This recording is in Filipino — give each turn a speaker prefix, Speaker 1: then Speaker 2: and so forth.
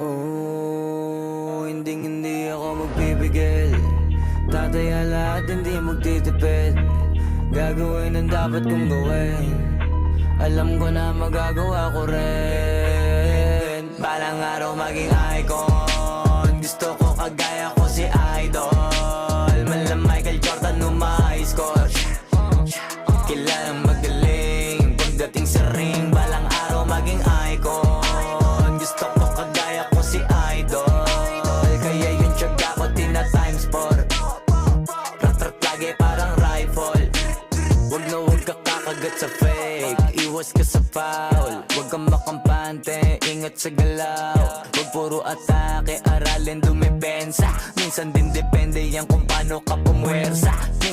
Speaker 1: Oh, hindi ako magpipigil. Tataya lahat, hindi magtitipid. Gagawin ang dapat kong gawin. Alam ko na magagawa ko rin. Balang araw maging icon. Gusto ko kagaya ko si Idol. Mala Michael Jordan score. Kilalang magaling pagdating sa ring. Balang araw maging icon. Gusto ko kagaya ko si Idol. Kaya yung tiyaga ko tina-times 4. Rat-rat lagi parang rifle. Wag na wag ka kakagat sa fake. Iwas ka sa foul. Wag kang makampante, ingat sa galaw. Wag puro atake, aralin dumepensa. Minsan din depende yan kung paano ka pumwersa. Minsan